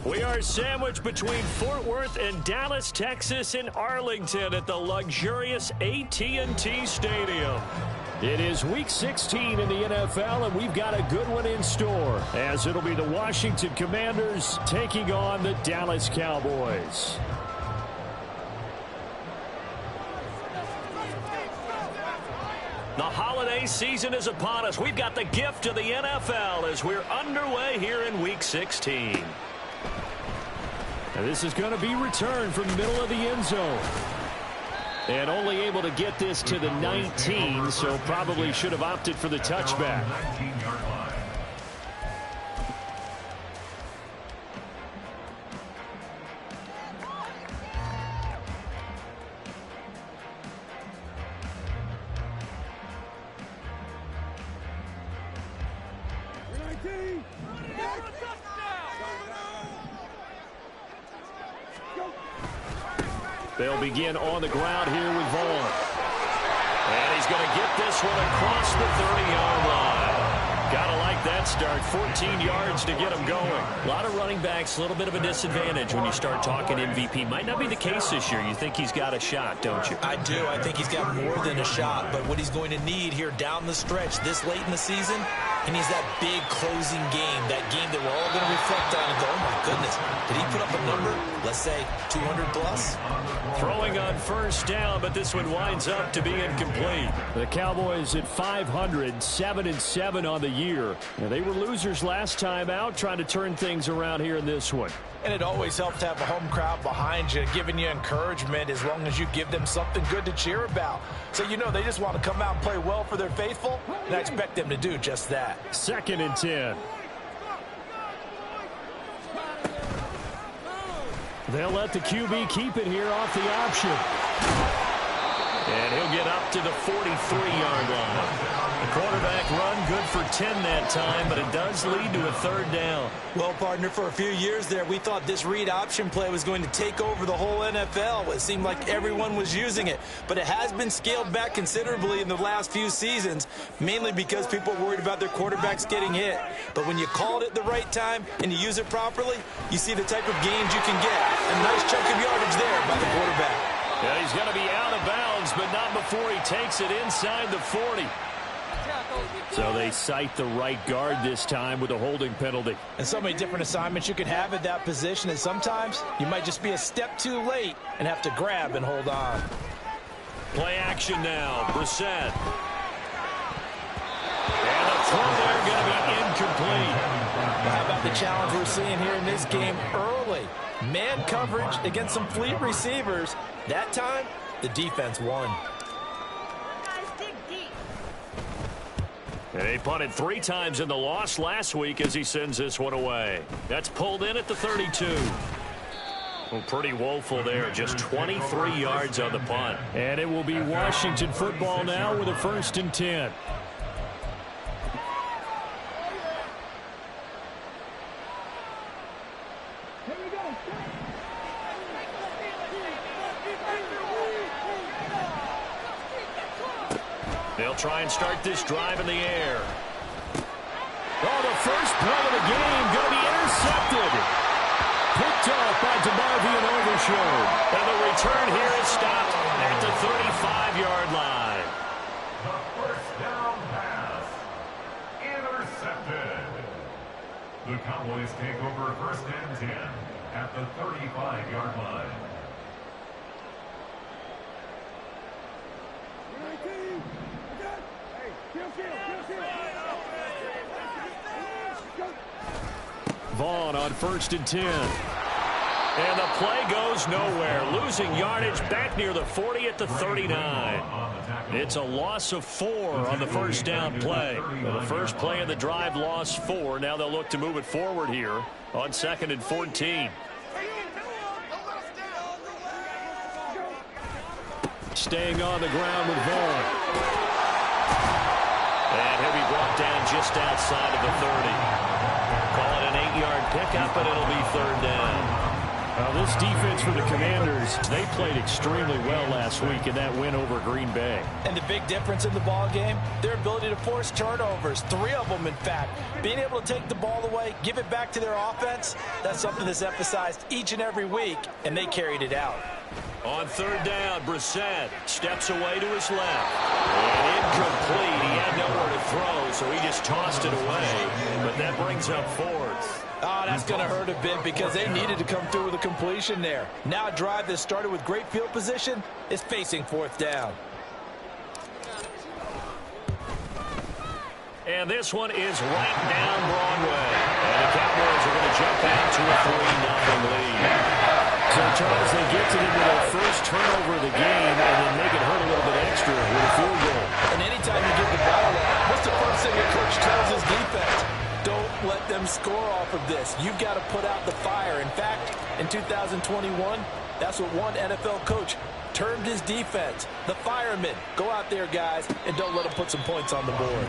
We are sandwiched between Fort Worth and Dallas, Texas, and Arlington at the luxurious AT&T Stadium. It is Week 16 in the NFL, and we've got a good one in store, as it'll be the Washington Commanders taking on the Dallas Cowboys. The holiday season is upon us. We've got the gift of the NFL as we're underway here in Week 16. And this is going to be returned from the middle of the end zone. And only able to get this to the 19, so probably should have opted for the touchback. They'll begin on the ground here with Vaughn. And he's going to get this one across the 30-yard line. Gotta like that start. 14 yards to get him going. A lot of running backs, a little bit of a disadvantage when you start talking MVP. Might not be the case this year. You think he's got a shot, don't you? I do. I think he's got more than a shot. But what he's going to need here down the stretch this late in the season, he needs that big closing game, that game that we're all going to reflect on and go, oh, my goodness, did he put up a number, let's say, 200 plus? Throwing on first down, but this one winds up to be incomplete. The Cowboys at 500, 7-7 on the year. And they were losers last time out, trying to turn things around here in this one. And it always helps to have a home crowd behind you, giving you encouragement as long as you give them something good to cheer about. So, you know, they just want to come out and play well for their faithful, and I expect them to do just that. 2nd and 10. They'll let the QB keep it here off the option. And he'll get up to the 43-yard line. The quarterback run good for 10 that time, but it does lead to a 3rd down. Well, partner, for a few years there, we thought this read option play was going to take over the whole NFL. It seemed like everyone was using it, but it has been scaled back considerably in the last few seasons, mainly because people are worried about their quarterbacks getting hit. But when you call it at the right time and you use it properly, you see the type of gains you can get. A nice chunk of yardage there by the quarterback. Yeah, he's going to be out of bounds, but not before he takes it inside the 40. So they cite the right guard this time with a holding penalty. And so many different assignments you could have at that position, and sometimes you might just be a step too late and have to grab and hold on. Play action now. Brissett. And the throw there going to be incomplete. Well, how about the challenge we're seeing here in this game early? Man coverage against some fleet receivers. That time, the defense won. And he punted 3 times in the loss last week as he sends this one away. That's pulled in at the 32. Well, pretty woeful there. Just 23 yards on the punt. And it will be Washington football now with a 1st and 10. They'll try and start this drive in the air. Oh, the first play of the game going to be intercepted. Picked off by DeMarvin and Overshown. And the return here is stopped at the 35-yard line. The first down pass. Intercepted. The Cowboys take over 1st and 10 at the 35-yard line. Vaughn on 1st and 10. And the play goes nowhere. Losing yardage back near the 40 at the 39. It's a loss of 4 on the first down play. The first play of the drive lost 4. Now they'll look to move it forward here on 2nd and 14. Staying on the ground with Vaughn. And he'll be brought down just outside of the 30. Call it an 8-yard pickup, and it'll be 3rd down. This defense for the Commanders, they played extremely well last week in that win over Green Bay. And the big difference in the ball game, their ability to force turnovers, 3 of them in fact. Being able to take the ball away, give it back to their offense, that's something that's emphasized each and every week, and they carried it out. On third down, Brissett steps away to his left. And incomplete. He had nowhere to throw, so he just tossed it away. But that brings up 4th. Oh, that's going to hurt a bit because they needed to come through with a completion there. Now a drive that started with great field position is facing 4th down. And this one is right down Broadway. And the Cowboys are going to jump out to a 3-0 lead. So, Charles, they get to them with their first turnover of the game and then make it hurt a little bit extra with a field goal. And anytime you get the ball out, what's the first thing the coach tells his defense? Don't let them score off of this. You've got to put out the fire. In fact, in 2021, that's what one NFL coach termed his defense. The firemen. Go out there, guys, and don't let them put some points on the board.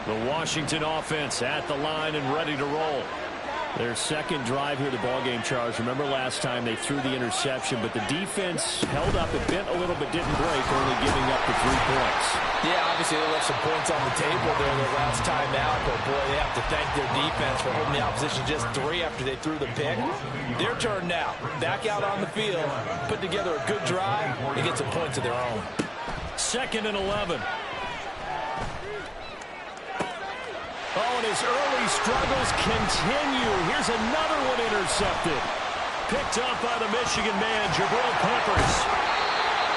The Washington offense at the line and ready to roll. Their second drive here, the ballgame, Charles. Remember last time they threw the interception, but the defense held up. It bent a little but didn't break, only giving up the 3 points. Yeah, obviously they left some points on the table there their last time out, but boy, they have to thank their defense for holding the opposition just 3 after they threw the pick. Their turn now. Back out on the field, put together a good drive, and get some points of their own. 2nd and 11. Oh, and his early struggles continue. Here's another one intercepted. Picked up by the Michigan man, Jabril Peppers.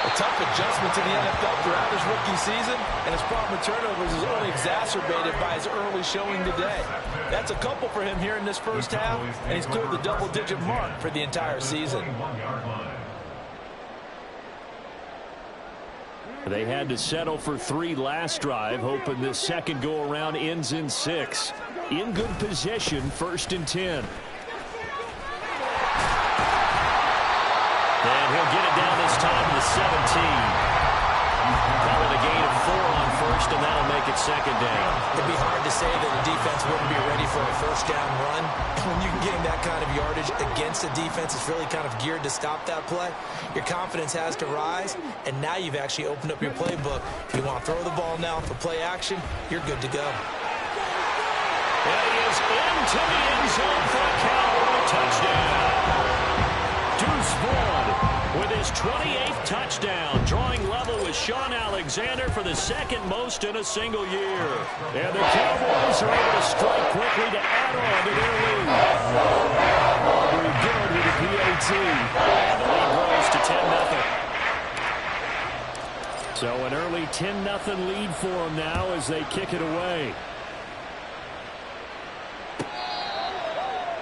A tough adjustment to the NFL throughout his rookie season, and his problem with turnovers is only exacerbated by his early showing today. That's a couple for him here in this first half, and he's cleared the double-digit mark for the entire season. They had to settle for 3 last drive, hoping this second go-around ends in 6. In good position, 1st and 10. And he'll get it down this time to the 17. Call it a gain of 4 on 1st, and that'll make it 2nd down. It'd be hard to say that the defense wouldn't be ready for a 1st down run. When you can get that kind of yardage against a defense that's really kind of geared to stop that play, your confidence has to rise, and now you've actually opened up your playbook. If you want to throw the ball now for play action, you're good to go. And he is into the end zone for a Cowboy touchdown. Deuce Vaughn with his 28th touchdown, drawing level with Sean Alexander for the 2nd most in a single year. And the Cowboys are able to strike quickly to add on to their lead. Aubrey good with the PAT. And the lead grows to 10-0. So an early 10-0 lead for them now as they kick it away.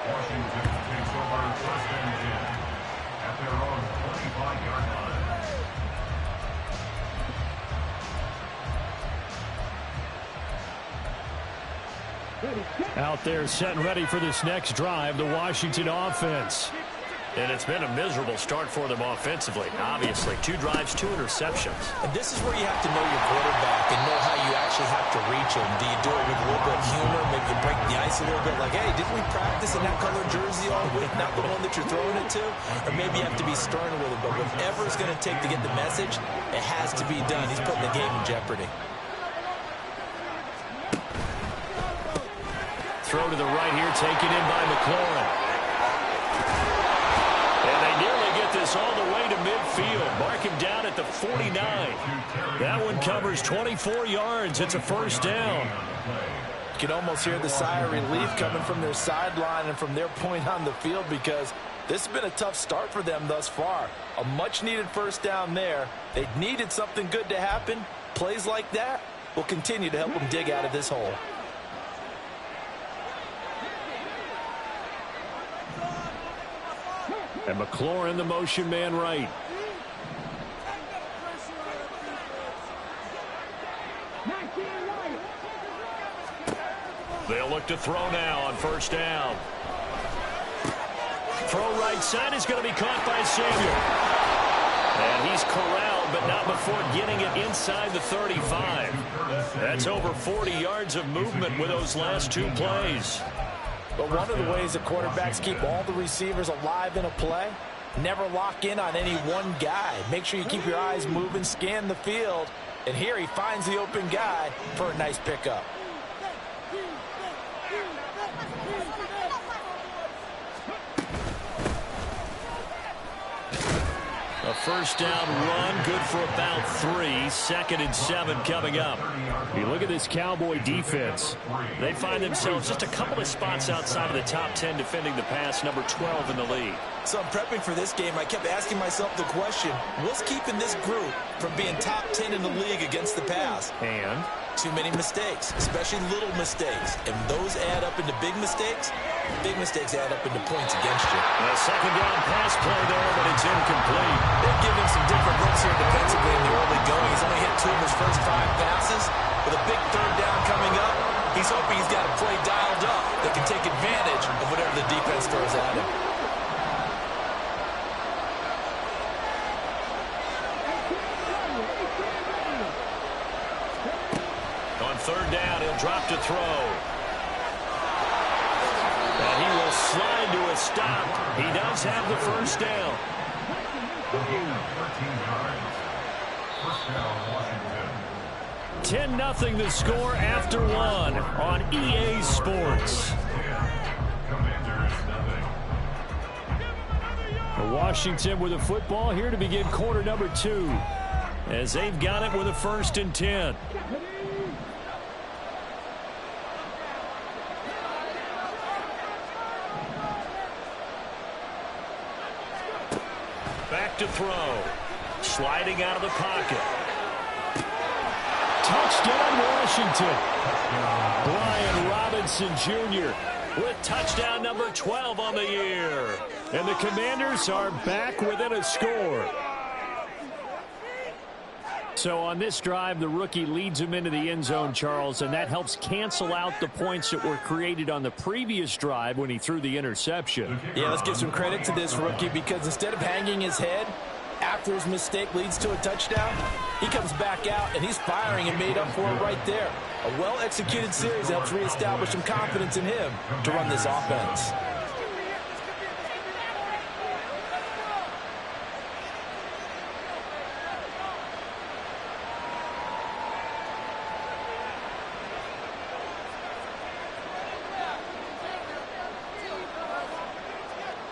Washington takes over 1st and 10 at their own 25-yard line. Out there set and ready for this next drive, the Washington offense. And it's been a miserable start for them offensively, obviously. 2 drives, 2 interceptions. And this is where you have to know your quarterback and know how you actually have to reach him. Do you do it with a little bit of humor, maybe you break the ice a little bit, like, hey, didn't we practice in that color jersey all week, not the one that you're throwing it to? Or maybe you have to be stern with it, but whatever it's going to take to get the message, it has to be done. He's putting the game in jeopardy. Throw to the right here, taken in by McLaurin. And they nearly get this all the way to midfield. Mark him down at the 49. That one covers 24 yards. It's a 1st down. You can almost hear the sigh of relief coming from their sideline and from their point on the field because this has been a tough start for them thus far. A much-needed 1st down there. They needed something good to happen. Plays like that will continue to help them dig out of this hole. And McLaurin, the motion man right. They'll look to throw now on 1st down. Throw right side is going to be caught by Samuel. And he's corralled down, but not before getting it inside the 35. That's over 40 yards of movement with those last two plays. But one of the ways that quarterbacks keep all the receivers alive in a play, never lock in on any one guy. Make sure you keep your eyes moving, scan the field. And here he finds the open guy for a nice pickup. A first down run, good for about 3. 2nd and 7 coming up. You look at this Cowboy defense. They find themselves just a couple of spots outside of the top 10 defending the pass, number 12 in the league. So I'm prepping for this game. I kept asking myself the question, what's keeping this group from being top 10 in the league against the pass? And too many mistakes, especially little mistakes. And those add up into big mistakes. Big mistakes add up into points against you. A second down pass play there, but it's incomplete. They've given him some different looks here defensively in the early going. He's only hit 2 of his first 5 passes. With a big third down coming up, he's hoping he's got a play dialed up that can take advantage of whatever the defense throws at him. On third down, he'll drop to throw. And he will slide to a stop. He does have the first down. 10-0 the score after 1 on EA Sports. Washington with the football here to begin quarter number 2. As they've got it with a 1st and 10. Back to throw. Sliding out of the pocket. Touchdown, Washington. Brian Robinson Jr. with touchdown number 12 on the year. And the Commanders are back within a score. So on this drive, the rookie leads him into the end zone, Charles, and that helps cancel out the points that were created on the previous drive when he threw the interception. Yeah, let's give some credit to this rookie because instead of hanging his head after his mistake leads to a touchdown, he comes back out and he's firing and made up for it right there. A well-executed series helps reestablish some confidence in him to run this offense.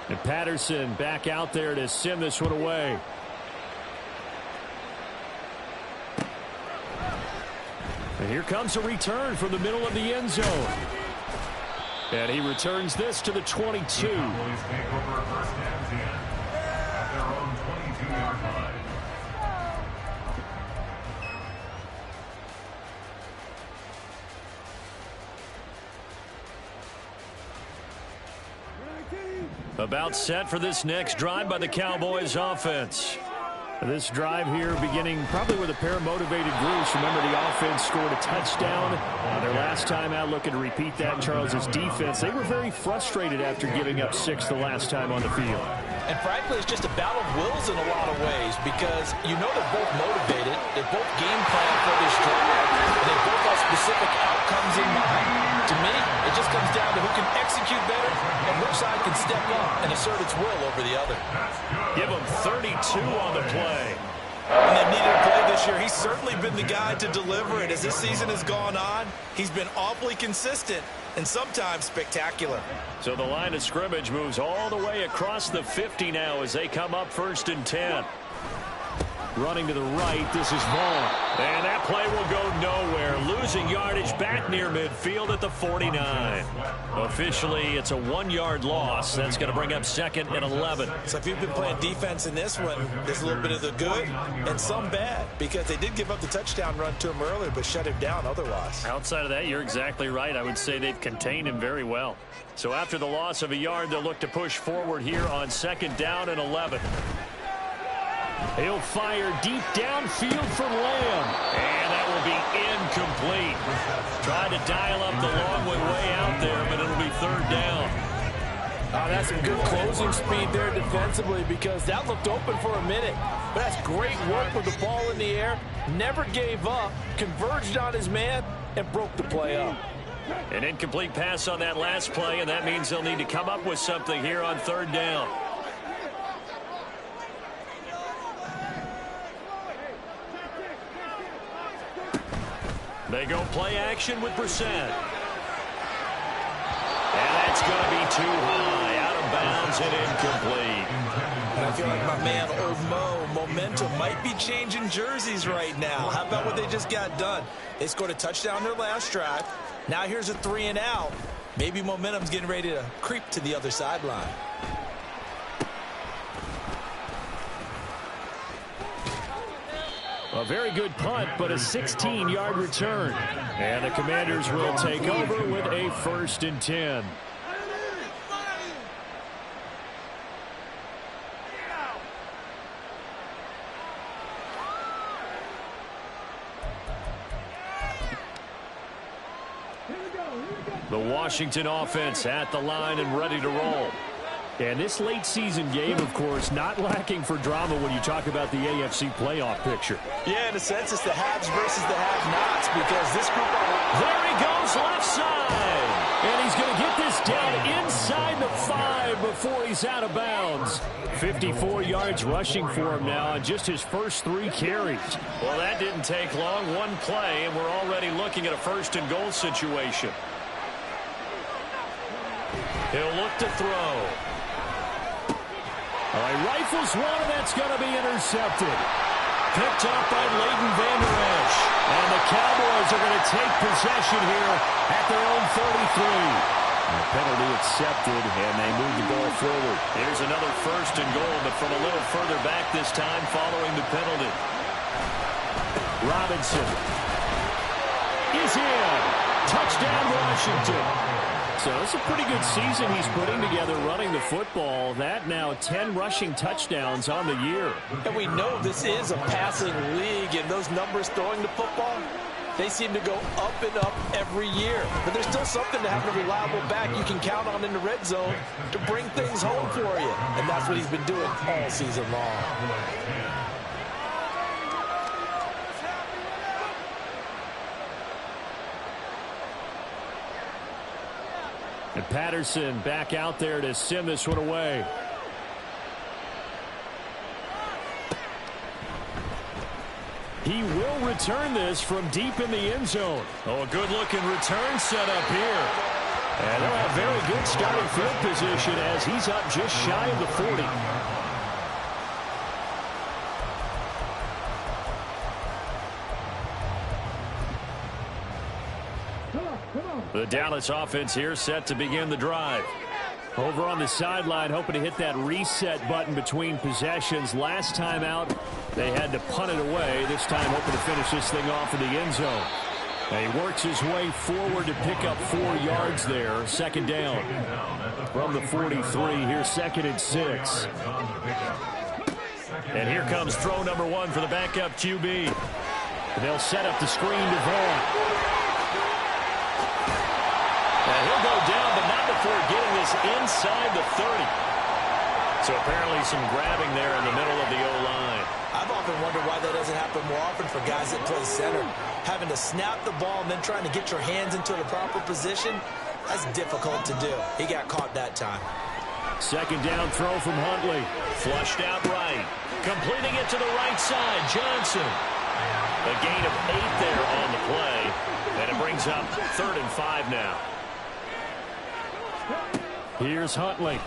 And Patterson back out there to send this one away. And here comes a return from the middle of the end zone. And he returns this to the 22. About set for this next drive by the Cowboys offense. This drive here beginning probably with a pair of motivated groups. Remember, the offense scored a touchdown their last time out. Looking to repeat that. Charles's defense, they were very frustrated after giving up 6 the last time on the field. And frankly, it's just a battle of wills in a lot of ways because you know they're both motivated. They both game plan for this drive. And they both have specific outcomes in mind. To me, it just comes down to who can execute better and which side can step up and assert its will over the other. Give him 32 on the play. When they needed a play this year, he's certainly been the guy to deliver it. As this season has gone on, he's been awfully consistent and sometimes spectacular. So the line of scrimmage moves all the way across the 50 now as they come up 1st and 10. Running to the right, this is Vaughn. And that play will go nowhere. Losing yardage back near midfield at the 49. Officially, it's a 1-yard loss. That's going to bring up 2nd and 11. So if you've been playing defense in this one, there's a little bit of the good and some bad because they did give up the touchdown run to him earlier but shut him down otherwise. Outside of that, you're exactly right. I would say they've contained him very well. So after the loss of a yard, they'll look to push forward here on 2nd down and 11. He'll fire deep downfield for Lamb. And that will be incomplete. Tried to dial up the long one way out there, but it'll be 3rd down. Oh, that's some good closing speed there defensively because that looked open for a minute. But that's great work with the ball in the air. Never gave up, converged on his man, and broke the play up. An incomplete pass on that last play, and that means they'll need to come up with something here on third down. They go play action with Brissett. And that's going to be too high, out of bounds and incomplete. And I feel like my man, old Mo, momentum might be changing jerseys right now. How about what they just got done? They scored a touchdown their last drive. Now here's a 3 and out. Maybe momentum's getting ready to creep to the other sideline. A very good punt, but a 16-yard return. And the Commanders will take over with a 1st and 10. The Washington offense at the line and ready to roll. And this late season game, of course, not lacking for drama when you talk about the AFC playoff picture. Yeah, in a sense, it's the haves versus the have-nots because this group... There he goes, left side. And he's going to get this down inside the 5 before he's out of bounds. 54 yards rushing for him now on just his first 3 carries. Well, that didn't take long. One play, and we're already looking at a 1st and goal situation. He'll look to throw. All right, rifles one, and that's going to be intercepted. Picked up by Leighton Vander Esch. And the Cowboys are going to take possession here at their own 33. The penalty accepted, and they move the ball forward. Here's another 1st and goal, but from a little further back this time following the penalty. Robinson is in. Touchdown, Washington. So it's a pretty good season he's putting together running the football. That now 10 rushing touchdowns on the year. And we know this is a passing league, and those numbers throwing the football, they seem to go up and up every year. But there's still something to having a reliable back you can count on in the red zone to bring things home for you. And that's what he's been doing all season long. And Patterson back out there to send this one away. He will return this from deep in the end zone. Oh, a good-looking return set up here. And they'll have very good starting field position as he's up just shy of the 40. The Dallas offense here set to begin the drive. Over on the sideline, hoping to hit that reset button between possessions. Last time out, they had to punt it away. This time, hoping to finish this thing off in the end zone. And he works his way forward to pick up 4 yards there. 2nd down from the 43. Here's 2nd and 6. And here comes throw number 1 for the backup QB. They'll set up the screen to Vaughn. He'll go down, but not before getting this inside the 30. So apparently some grabbing there in the middle of the O-line. I've often wondered why that doesn't happen more often for guys that play center. Having to snap the ball and then trying to get your hands into the proper position, that's difficult to do. He got caught that time. 2nd down throw from Huntley. Flushed out right. Completing it to the right side, Johnson. A gain of 8 there on the play. And it brings up 3rd and 5 now. Here's Huntley. And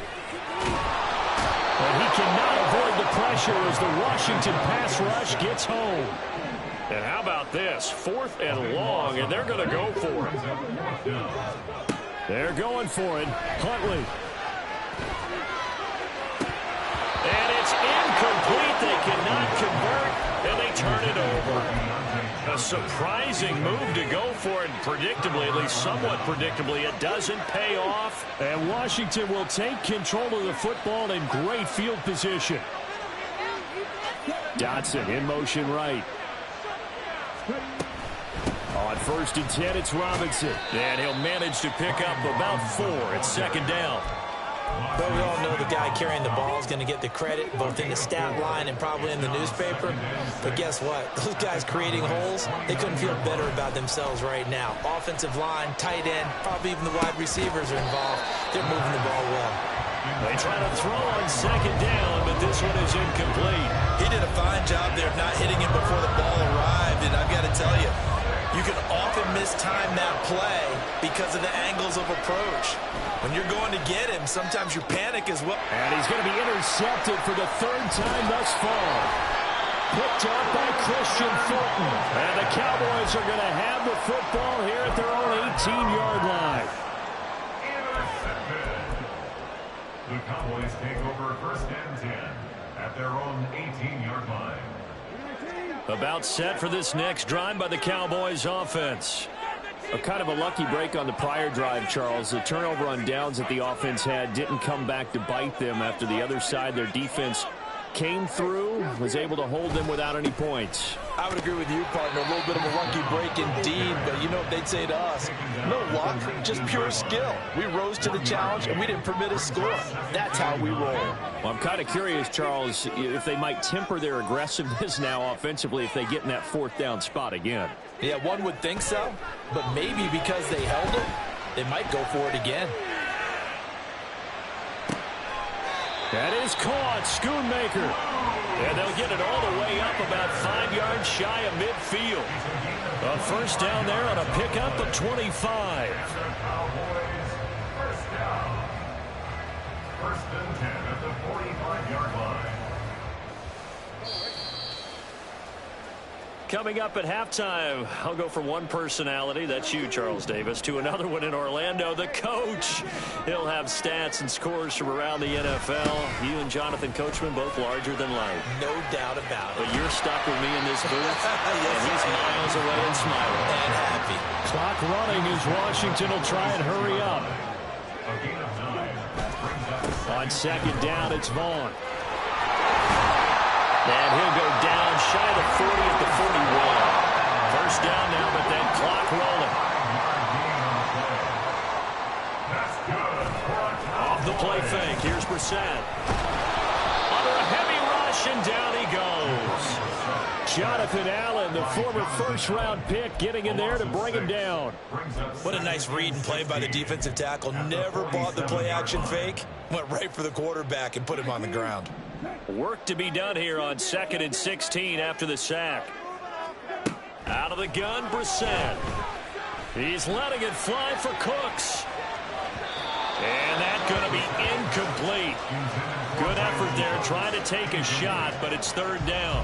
he cannot avoid the pressure as the Washington pass rush gets home. And how about this? 4th and long, and they're going to go for it. They're going for it. Huntley. And it's incomplete. They cannot convert, and they turn it over. A surprising move to go for it. Predictably, at least somewhat predictably, it doesn't pay off. And Washington will take control of the football in great field position. Dotson in motion right. On 1st and 10, it's Robinson. And he'll manage to pick up about 4 at 2nd down. But we all know the guy carrying the ball is going to get the credit, both in the stat line and probably in the newspaper. But guess what? Those guys creating holes, they couldn't feel better about themselves right now. Offensive line, tight end, probably even the wide receivers are involved. They're moving the ball well. They try to throw on second down, but this one is incomplete. He did a fine job there of not hitting him before the ball arrived, and I've got to tell you, you can often mistime that play because of the angles of approach. When you're going to get him, sometimes you panic as well. And he's going to be intercepted for the third time thus far. Picked up by Christian Fulton. And the Cowboys are going to have the football here at their own 18-yard line. The Cowboys take over first and 10 at their own 18-yard line. About set for this next drive by the Cowboys offense. A kind of a lucky break on the prior drive, Charles. The turnover on downs that the offense had didn't come back to bite them after the other side. Their defense came through, was able to hold them without any points. I would agree with you, partner. A little bit of a lucky break indeed, but you know what they'd say to us? No luck, just pure skill. We rose to the challenge, and we didn't permit a score. That's how we roll. Well, I'm kind of curious, Charles, if they might temper their aggressiveness now offensively if they get in that fourth down spot again. Yeah, one would think so, but maybe because they held it, they might go for it again. That is caught, Schoonmaker. And they'll get it all the way up about 5 yards shy of midfield. A first down there on a pickup of 25. First down. First and 10 at the 45-yard line. Coming up at halftime, I'll go from one personality, that's you, Charles Davis, to another one in Orlando, the coach. He'll have stats and scores from around the NFL. You and Jonathan Coachman both larger than life. No doubt about it. But you're stuck with me in this booth, and he's miles away and smiling. And happy. Clock running as Washington will try and hurry up. A gain of 9. On second down, it's Vaughn. And he'll go down shy of the 40 at the 41. First down now, but then clock rolling. That's good. Off the play fake. Here's Brissett. Under a heavy rush, and down he goes. Jonathan Allen, the former first-round pick, getting in there to bring him down. What a nice read and play by the defensive tackle. Never bought the play-action fake. Went right for the quarterback and put him on the ground. Work to be done here on 2nd and 16 after the sack. Out of the gun, Brissett. He's letting it fly for Cooks. And that's going to be incomplete. Good effort there, trying to take a shot, but it's third down.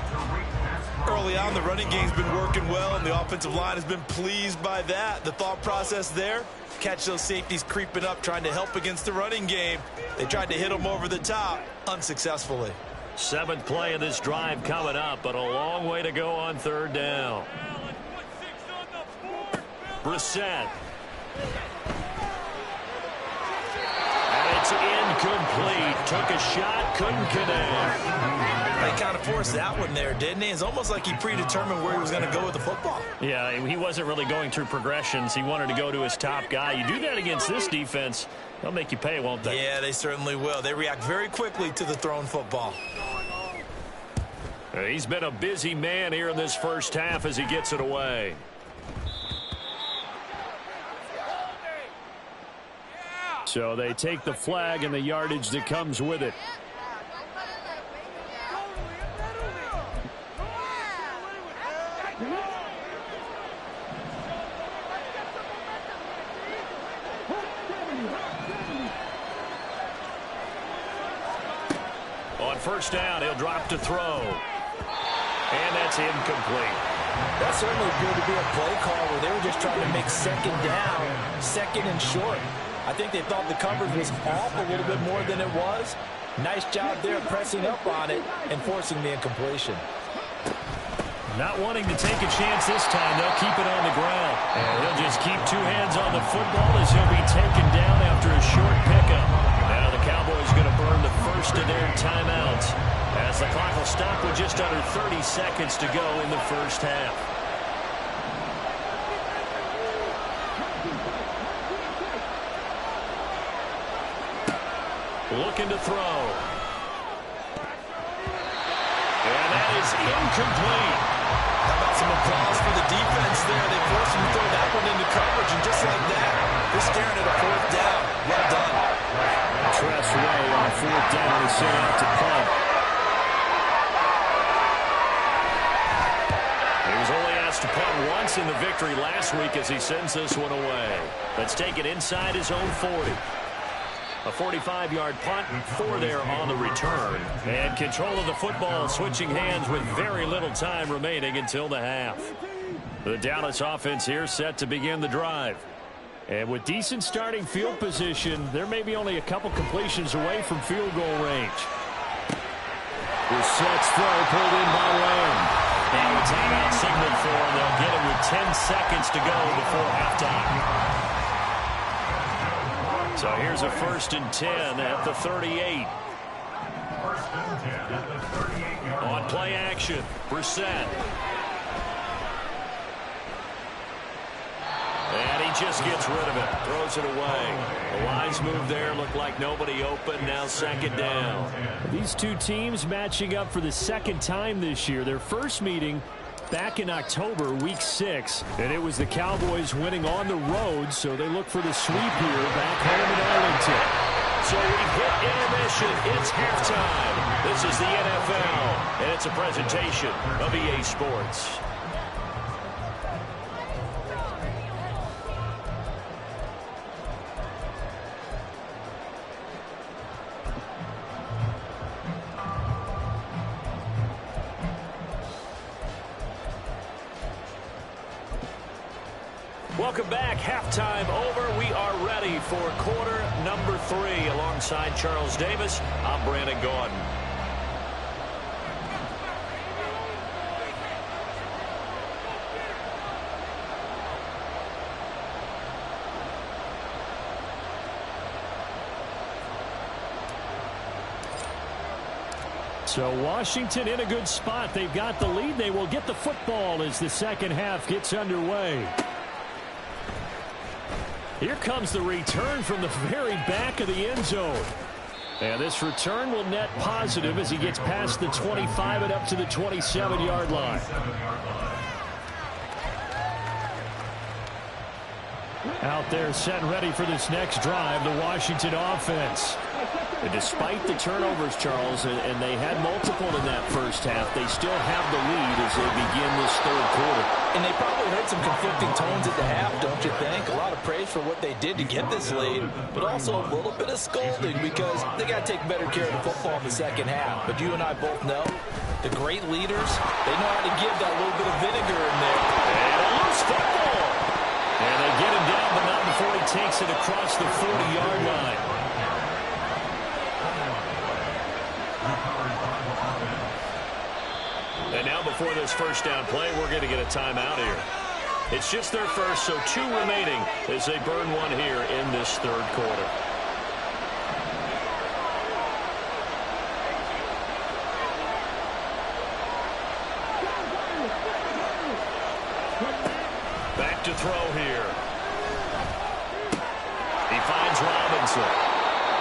Early on, the running game's been working well, and the offensive line has been pleased by that. The thought process there, catch those safeties creeping up, trying to help against the running game. They tried to hit them over the top, unsuccessfully. 7th play of this drive coming up, but a long way to go on third down. Brissett. And it's incomplete. Took a shot, couldn't connect. They kind of forced that one there, didn't he? It's almost like he predetermined where he was going to go with the football. Yeah, he wasn't really going through progressions. He wanted to go to his top guy. You do that against this defense, they'll make you pay, won't they? Yeah, they certainly will. They react very quickly to the thrown football. He's been a busy man here in this first half as he gets it away. So they take the flag and the yardage that comes with it. On first down, he'll drop to throw. And that's incomplete. That certainly appeared to be a play call where they were just trying to make second down, second and short. I think they thought the coverage was off a little bit more than it was. Nice job there pressing up on it and forcing the incompletion. Not wanting to take a chance this time, they'll keep it on the ground. And he'll just keep two hands on the football as he'll be taken down after a short pickup. Now the Cowboys going to burn the first of their timeouts as the clock will stop with just under 30 seconds to go in the first half. looking to throw. And that is incomplete. How about some applause for the defense there? They forced him to throw that one into coverage, and just like that, they're staring at a fourth down. Well done. Tress Way on fourth down is sent out to punt. He was only asked to punt once in the victory last week as he sends this one away. Let's take it inside his own 40. A 45-yard punt, 4 there on the return. And control of the football switching hands with very little time remaining until the half. The Dallas offense here set to begin the drive. And with decent starting field position, there may be only a couple completions away from field goal range. Brissett's throw pulled in by Lamb. And a timeout signal for him. They'll get it with 10 seconds to go before halftime. So here's a 1st and 10 at the 38. 1st and 10 at the 38-yard line. On play action, Brissett. And he just gets rid of it, throws it away. The wise move there, looked like nobody open, now 2nd down. These two teams matching up for the 2nd time this year. Their first meeting back in October, week 6, and it was the Cowboys winning on the road, so they look for the sweep here back home in Arlington. So we've hit intermission. It's halftime. This is the NFL, and it's a presentation of EA Sports. Welcome back. Halftime over. We are ready for quarter number 3. Alongside Charles Davis, I'm Brandon Gordon. So Washington in a good spot. They've got the lead. They will get the football as the second half gets underway. Here comes the return from the very back of the end zone. And this return will net positive as he gets past the 25 and up to the 27-yard line. Out there set and ready for this next drive, the Washington offense. And despite the turnovers, Charles, and they had multiple in that first half, they still have the lead as they begin this third quarter. And they probably heard some conflicting tones at the half, don't you think? A lot of praise for what they did to get this lead, but also a little bit of scolding because they got to take better care of the football in the second half. But you and I both know the great leaders, they know how to give that little bit of vinegar in there. And a loose football. And they get him down, but not before he takes it across the 40-yard line. And now before this first down play, we're going to get a timeout here. It's just their first, so 2 remaining as they burn one here in this third quarter. Back to throw here. He finds Robinson.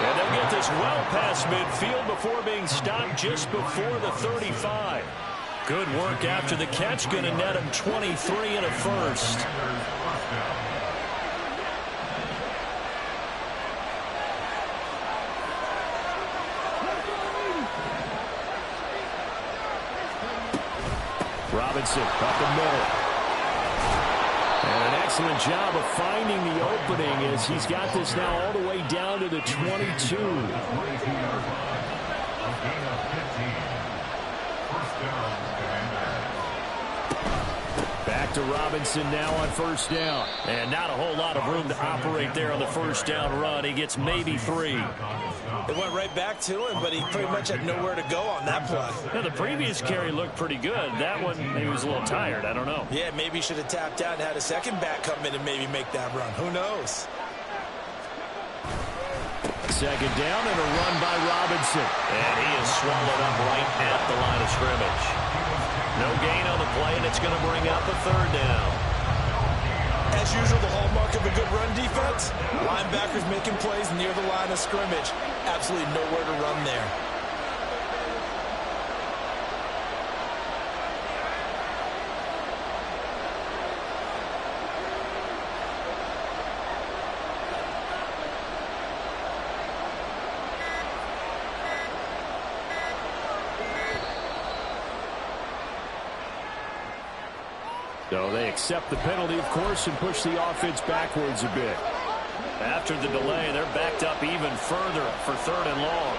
And they'll get this well past midfield before being stopped just before the 35. Good work after the catch. Going to net him 23 and a first. Robinson up the middle. And an excellent job of finding the opening as he's got this now all the way down to the 22. Back to Robinson now on first down. And not a whole lot of room to operate there on the first down run. He gets maybe 3. It went right back to him, but he pretty much had nowhere to go on that play. Now, the previous carry looked pretty good. That one, he was a little tired. I don't know. Yeah, maybe he should have tapped out and had a second back come in and maybe make that run. Who knows? Second down and a run by Robinson. And he is swallowed up right at the line of scrimmage. No gain on the play, and it's going to bring up a third down. As as usual, the hallmark of a good run defense? Linebackers making plays near the line of scrimmage. Absolutely nowhere to run there. So they accept the penalty, of course, and push the offense backwards a bit. After the delay, they're backed up even further for 3rd and long.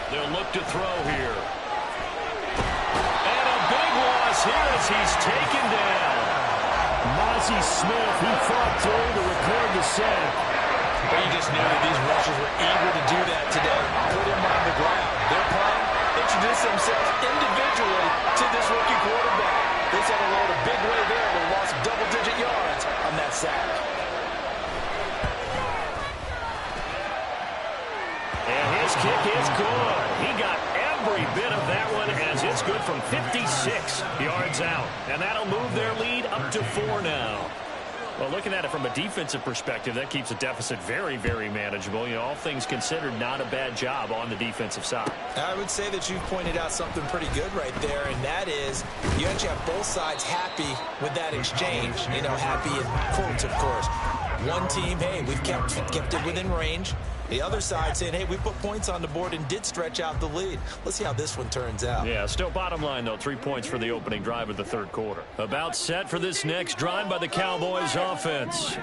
They'll look to throw here. And a big loss here as he's taken down. Mozzie Smith, he fought through to record the sack. But you just knew that these rushers were eager to do that today. Put him on the ground. They're playing. Introduce themselves individually to this rookie quarterback. They said a load a big way there, but lost double-digit yards on that sack. And his kick is good. He got every bit of that one as it's good from 56 yards out. And that'll move their lead up to 4 now. Well, looking at it from a defensive perspective, that keeps the deficit very, very manageable. You know, all things considered, not a bad job on the defensive side. I would say that you've pointed out something pretty good right there, and that is you actually have both sides happy with that exchange. You know, happy in quotes, of course. One team, hey, we've kept it within range. The other side saying, hey, we put points on the board and did stretch out the lead. Let's see how this one turns out. Yeah, still bottom line, though, 3 points for the opening drive of the 3rd quarter. About set for this next drive by the Cowboys offense.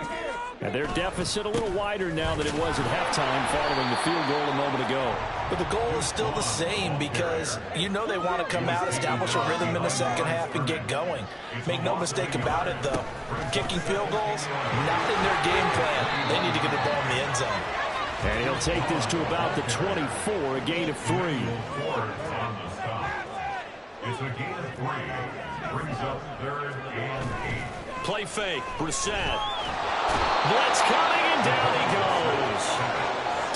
And their deficit a little wider now than it was at halftime following the field goal a moment ago. But the goal is still the same because you know they want to come out, establish a rhythm in the second half, and get going. Make no mistake about it, though. Kicking field goals, not in their game plan. They need to get the ball in the end zone. And he'll take this to about the 24, a gain of 3. On the stop. It's a gain of 3. Brings up 3rd and 8. Play fake. Brissett. Blitz coming, and down he goes.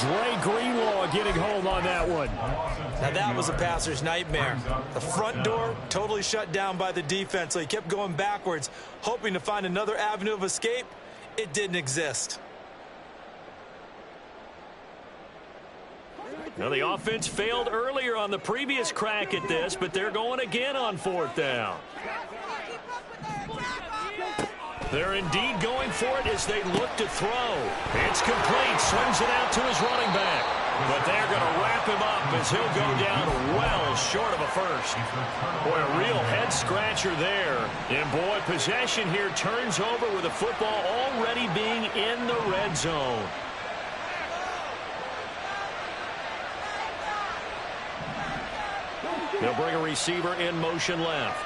Dre Greenlaw getting home on that one. Now that was a passer's nightmare. The front door totally shut down by the defense, so he kept going backwards, hoping to find another avenue of escape. It didn't exist. Now, the offense failed earlier on the previous crack at this, but they're going again on 4th down. They're indeed going for it as they look to throw. It's complete. Swings it out to his running back. But they're going to wrap him up as he'll go down well short of a first. Boy, a real head-scratcher there. And, boy, possession here turns over with the football already being in the red zone. They'll bring a receiver in motion left.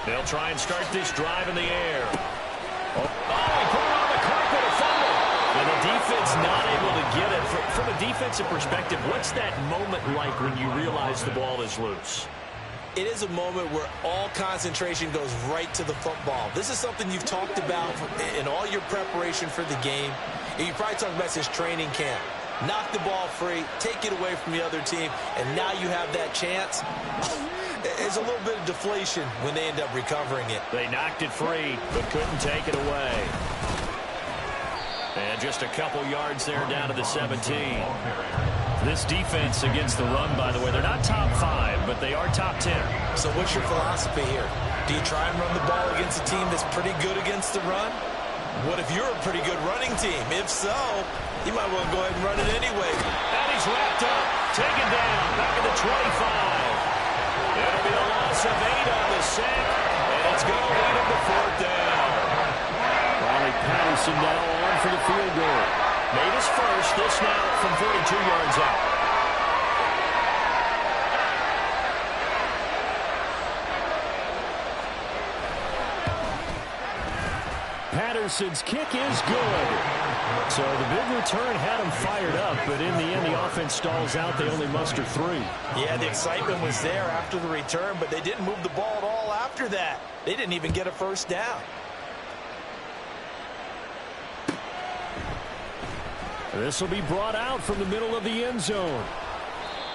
They'll try and start this drive in the air. Oh, he put it on the carpet, a fumble. And the defense not able to get it. From a defensive perspective, what's that moment like when you realize the ball is loose? It is a moment where all concentration goes right to the football. This is something you've talked about in all your preparation for the game. And you probably talked about this training camp. Knock the ball free, take it away from the other team, and now you have that chance. There's a little bit of deflation when they end up recovering it. They knocked it free, but couldn't take it away. And just a couple yards there down to the 17. This defense against the run, by the way, they're not top 5, but they are top 10. So what's your philosophy here? Do you try and run the ball against a team that's pretty good against the run? What if you're a pretty good running team? If so, you might want to go ahead and run it anyway. And he's wrapped up, taken down, back at the 25. It'll be a loss of 8 on the sack, and it's going to lead him to 4th down. Riley Patterson now on for the field goal. Made his first, this now from 42 yards out. Patterson's kick is good. So the big return had him fired up, but in the end, the offense stalls out. They only muster 3. Yeah, the excitement was there after the return, but they didn't move the ball at all after that. They didn't even get a first down. This will be brought out from the middle of the end zone.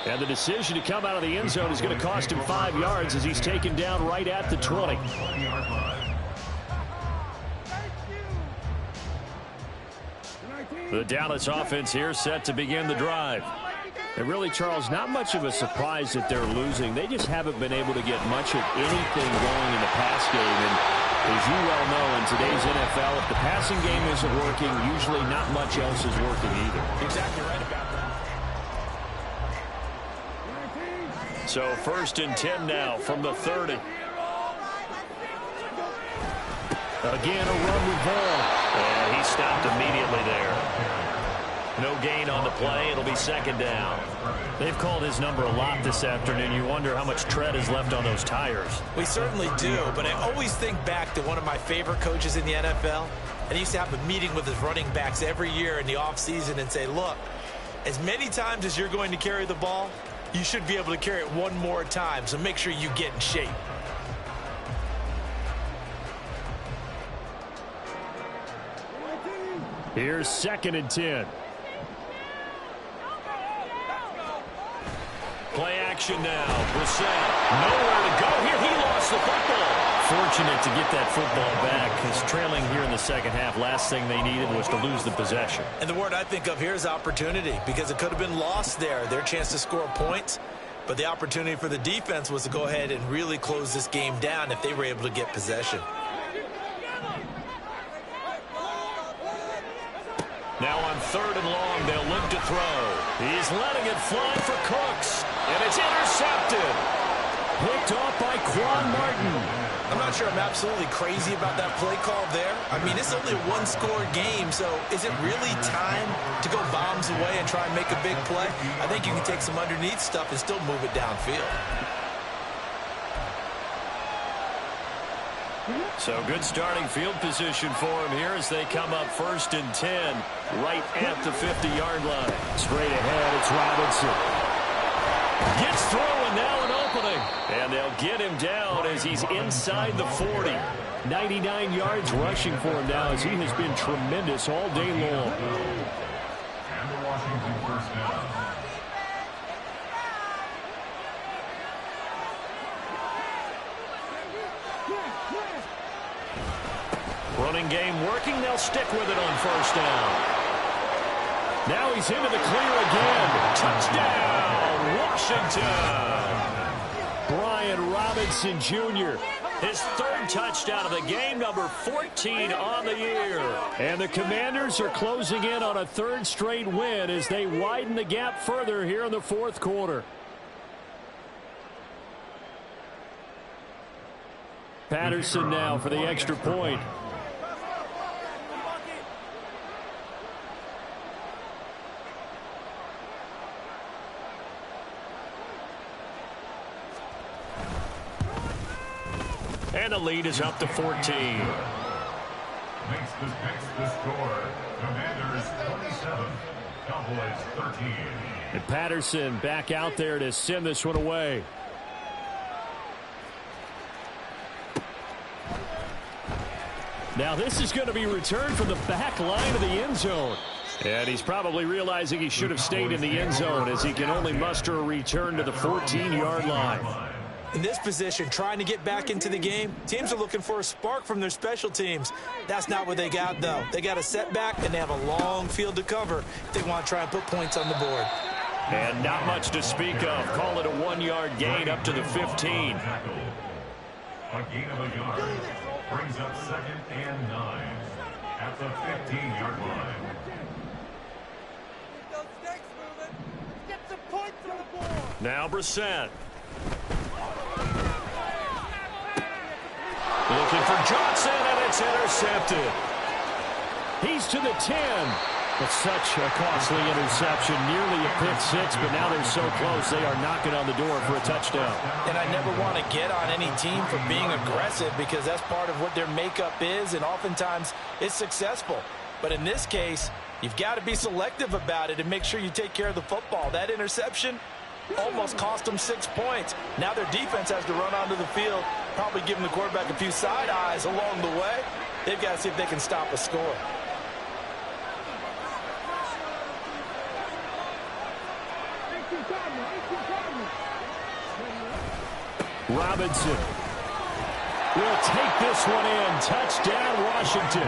And the decision to come out of the end zone is going to cost him 5 yards as he's taken down right at the 20. The Dallas offense here set to begin the drive. And really, Charles, not much of a surprise that they're losing. They just haven't been able to get much of anything going in the pass game. And as you well know, in today's NFL, if the passing game isn't working, usually not much else is working either. Exactly right about that. So 1st and 10 now from the 30. Again, a run with Vaughn. And he stopped immediately there. No gain on the play. It'll be 2nd down. They've called his number a lot this afternoon. You wonder how much tread is left on those tires. We certainly do, but I always think back to one of my favorite coaches in the NFL. And he used to have a meeting with his running backs every year in the offseason and say, look, as many times as you're going to carry the ball, you should be able to carry it one more time, so make sure you get in shape. Here's 2nd and 10. Play action now. Brissett. Nowhere to go here. He lost the football. Fortunate to get that football back. Because trailing here in the second half, last thing they needed was to lose the possession. And the word I think of here is opportunity, because it could have been lost there. Their chance to score points. But the opportunity for the defense was to go ahead and really close this game down if they were able to get possession. Now on 3rd and long, they'll look to throw. He's letting it fly for Cooks. And it's intercepted. Picked off by Quan Martin. I'm not sure I'm absolutely crazy about that play call there. I mean, it's only a one-score game, so is it really time to go bombs away and try and make a big play? I think you can take some underneath stuff and still move it downfield. So good starting field position for him here as they come up 1st and 10 right at the 50-yard line. Straight ahead, it's Robinson. Gets through and now an opening. And they'll get him down as he's inside the 40. 99 yards rushing for him now as he has been tremendous all day long. And the Washington first down. Running game working. They'll stick with it on 1st down. Now he's into the clear again. Touchdown, Washington. Brian Robinson Jr. His 3rd touchdown of the game, number 14 on the year. And the Commanders are closing in on a 3rd straight win as they widen the gap further here in the 4th quarter. Patterson now for the extra point. And the lead is up to 14. Makes the score. Commanders 27, Cowboys 13. And Patterson back out there to send this one away. Now this is going to be returned from the back line of the end zone. And he's probably realizing he should have stayed in the end zone as he can only muster a return to the 14-yard line. In this position, trying to get back into the game, teams are looking for a spark from their special teams. That's not what they got, though. They got a setback, and they have a long field to cover if they want to try and put points on the board. And not much to speak of. Call it a 1-yard gain up to the 15. A gain of a yard brings up 2nd and 9 at the 15-yard line. Now Brissett. Looking for Johnson, and it's intercepted. He's to the 10. But such a costly interception, nearly a pick-6, but now they're so close they are knocking on the door for a touchdown. And I never want to get on any team for being aggressive because that's part of what their makeup is, and oftentimes it's successful. But in this case, you've got to be selective about it and make sure you take care of the football. That interception almost cost them 6 points. Now their defense has to run onto the field, probably giving the quarterback a few side eyes along the way. They've got to see if they can stop a score. Robinson will take this one in. Touchdown, Washington.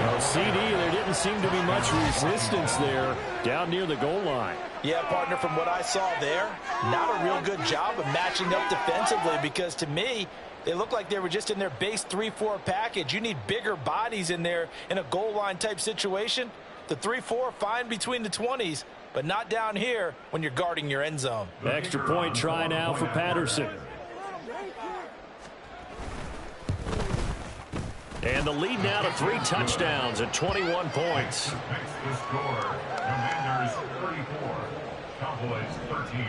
Well, CD, there didn't seem to be much resistance there down near the goal line. Yeah, partner, from what I saw there, not a real good job of matching up defensively, because to me, they looked like they were just in their base 3-4 package. You need bigger bodies in there in a goal line type situation. The 3-4, fine between the 20s, but not down here when you're guarding your end zone. Extra point try now for Patterson. And the lead now to 3 touchdowns at 21 points. Makes the score. Commanders 34, Cowboys 13.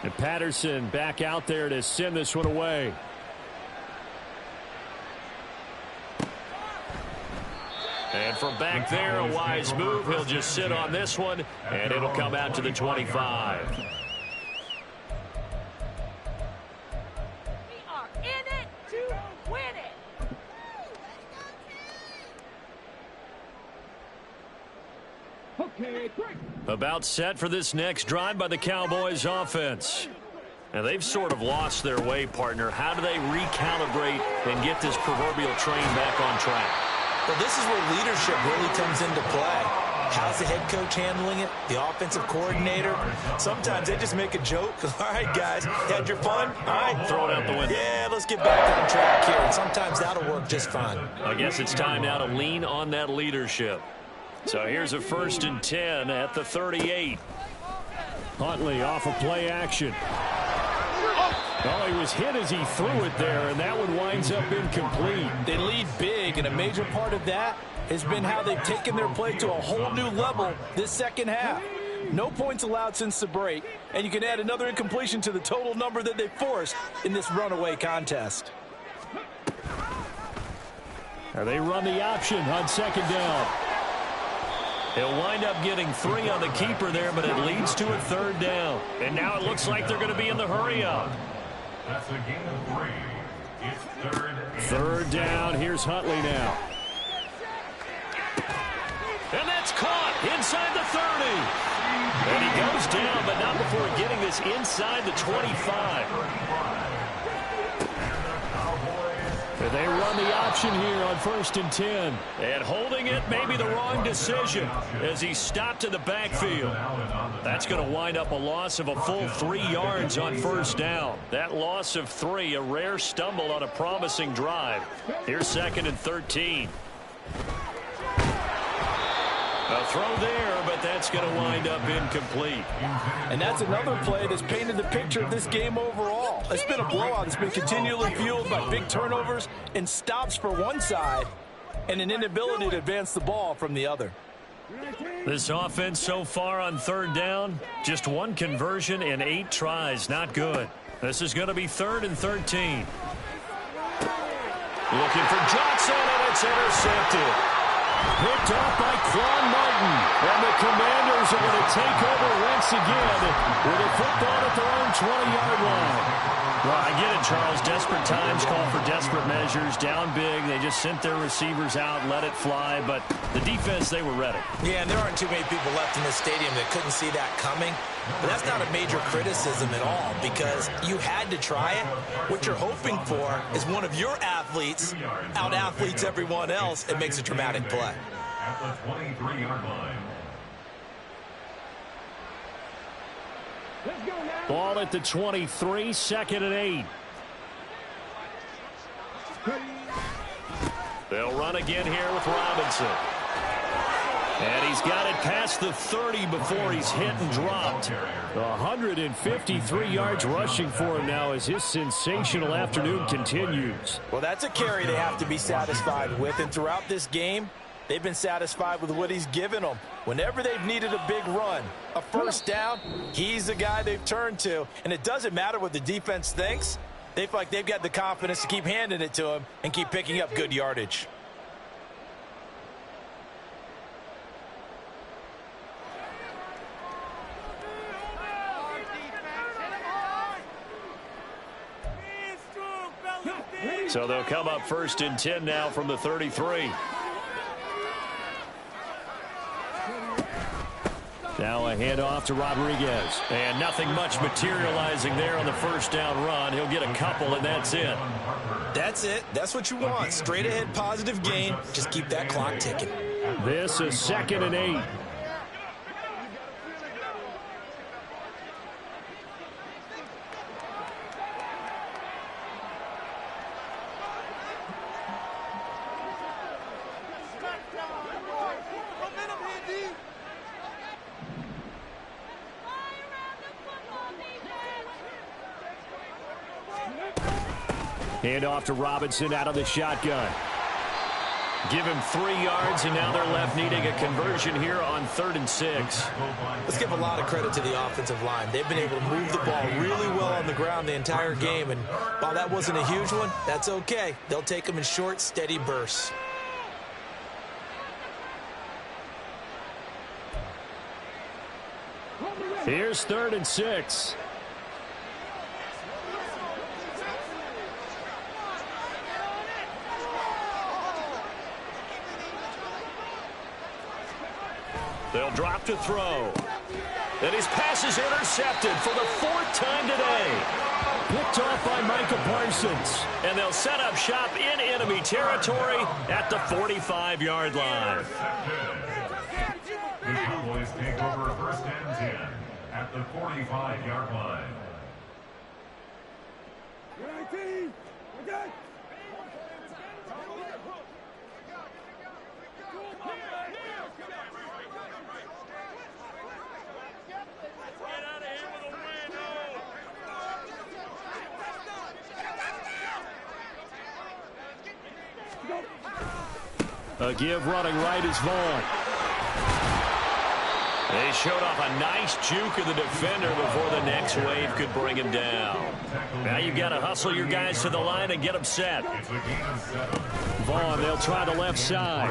And Patterson back out there to send this one away. And from back there, a wise move. He'll just sit on this one, and it'll come out to the 25. About set for this next drive by the Cowboys offense. And they've sort of lost their way, partner. How do they recalibrate and get this proverbial train back on track? Well, this is where leadership really comes into play. How's the head coach handling it? The offensive coordinator? Sometimes they just make a joke. All right, guys, had your fun? All right, throw it out the window. Yeah, let's get back on track here. And sometimes that'll work just fine. I guess it's time now to lean on that leadership. So here's a 1st and 10 at the 38. Huntley off of play action. Well, he was hit as he threw it there, and that one winds up incomplete. They lead big, and a major part of that has been how they've taken their play to a whole new level this second half. No points allowed since the break, and you can add another incompletion to the total number that they forced in this runaway contest. Now they run the option on 2nd down. He'll wind up getting 3 on the keeper there, but it leads to a 3rd down. And now it looks like they're going to be in the hurry-up. That's a gain of 3. It's 3rd down. Here's Huntley now. And that's caught inside the 30. And he goes down, but not before getting this inside the 25. And they run the option here on 1st and 10. And holding it may be the wrong decision as he stopped in the backfield. That's going to wind up a loss of a full 3 yards on 1st down. That loss of 3, a rare stumble on a promising drive. Here's 2nd and 13. A throw there, but that's going to wind up incomplete. And that's another play that's painted the picture of this game overall. It's been a blowout. It's been continually fueled by big turnovers and stops for one side and an inability to advance the ball from the other. This offense so far on 3rd down, just 1 conversion and 8 tries. Not good. This is going to be 3rd and 13. Looking for Johnson, and it's intercepted. Picked off by Quan Martin. And the Commanders are going to take over once again with a football at their own 20-yard line. Well, I get it, Charles. Desperate times call for desperate measures. Down big. They just sent their receivers out, let it fly. But the defense, they were ready. Yeah, and there aren't too many people left in this stadium that couldn't see that coming. But that's not a major criticism at all, because you had to try it. What you're hoping for is one of your athletes out-athletes everyone else and makes a dramatic play. At the 23-yard line. Ball at the 23, 2nd and 8. They'll run again here with Robinson. And he's got it past the 30 before he's hit and dropped. 153 yards rushing for him now as his sensational afternoon continues. Well, that's a carry they have to be satisfied with. And throughout this game, they've been satisfied with what he's given them. Whenever they've needed a big run, a 1st down, he's the guy they've turned to. And it doesn't matter what the defense thinks. They feel like they've got the confidence to keep handing it to him and keep picking up good yardage. So they'll come up 1st and 10 now from the 33. Now a handoff to Rodriguez. And nothing much materializing there on the first down run. He'll get a couple, and that's it. That's it. That's what you want. Straight ahead, positive gain. Just keep that clock ticking. This is 2nd and 8. Handoff to Robinson out of the shotgun. Give him 3 yards, and now they're left needing a conversion here on 3rd and 6. Let's give a lot of credit to the offensive line. They've been able to move the ball really well on the ground the entire game, and while that wasn't a huge one, that's okay. They'll take them in short, steady bursts. Here's 3rd and 6. They'll drop to throw. And his pass is intercepted for the 4th time today. Picked off by Micah Parsons. And they'll set up shop in enemy territory at the 45-yard line. The Cowboys take over 1st and 10 at the 45-yard line. A give running right is Vaughn. They showed off a nice juke of the defender before the next wave could bring him down. Now you've got to hustle your guys to the line and get them set. Vaughn, they'll try the left side.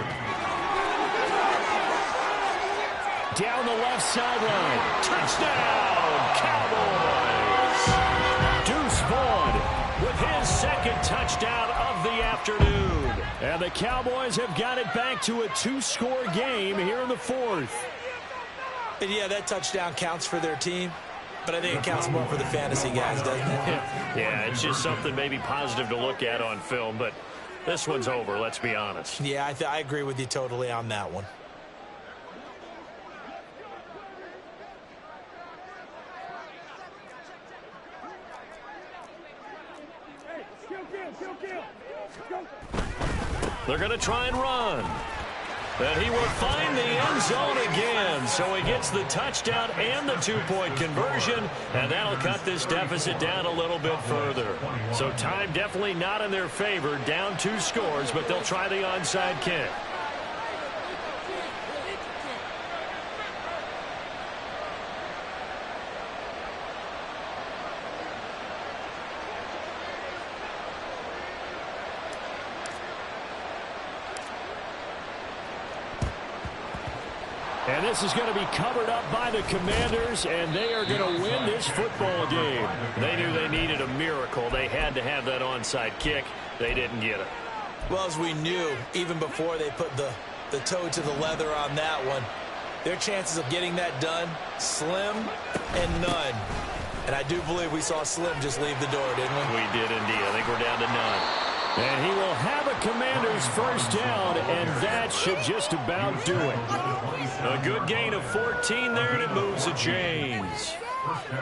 Down the left sideline. Touchdown, Cowboys! Deuce Vaughn with his 2nd touchdown of the afternoon. And the Cowboys have got it back to a 2-score game here in the 4th. And yeah, that touchdown counts for their team, but I think it counts more for the fantasy guys, doesn't it? Yeah, it's just something maybe positive to look at on film, but this one's over, let's be honest. Yeah, I agree with you totally on that one. They're going to try and run. And he will find the end zone again. So he gets the touchdown and the 2-point conversion. And that'll cut this deficit down a little bit further. So time definitely not in their favor. Down 2 scores, but they'll try the onside kick. And this is going to be covered up by the Commanders, and they are going to win this football game. They knew they needed a miracle. They had to have that onside kick. They didn't get it. Well, as we knew, even before they put the toe to the leather on that one, their chances of getting that done, slim and none. And I do believe we saw Slim just leave the door, didn't we? We did indeed. I think we're down to none. And he will have a Commanders first down, and that should just about do it. A good gain of 14 there, and it moves the chains.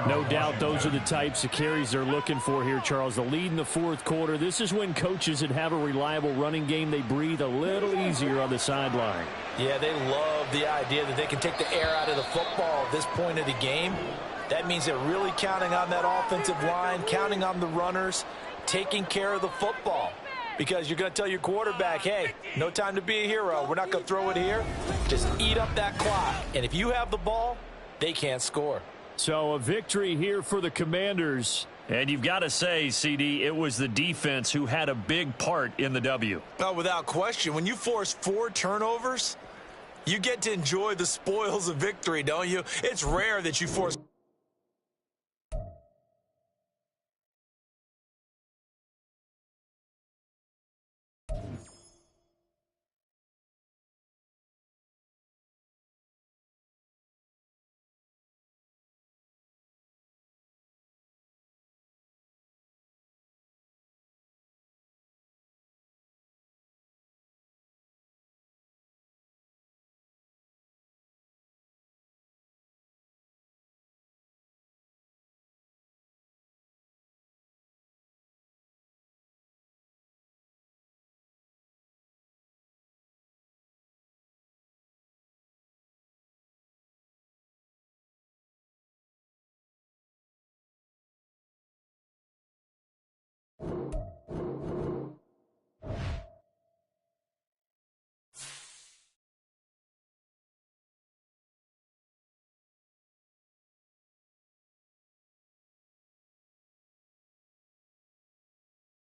No doubt those are the types of carries they're looking for here, Charles. The lead in the 4th quarter. This is when coaches that have a reliable running game, they breathe a little easier on the sideline. Yeah, they love the idea that they can take the air out of the football at this point of the game. That means they're really counting on that offensive line, counting on the runners, taking care of the football. Because you're going to tell your quarterback, hey, no time to be a hero. We're not going to throw it here. Just eat up that clock. And if you have the ball, they can't score. So a victory here for the Commanders. And you've got to say, CD, it was the defense who had a big part in the W. Oh, without question. When you force 4 turnovers, you get to enjoy the spoils of victory, don't you? It's rare that you force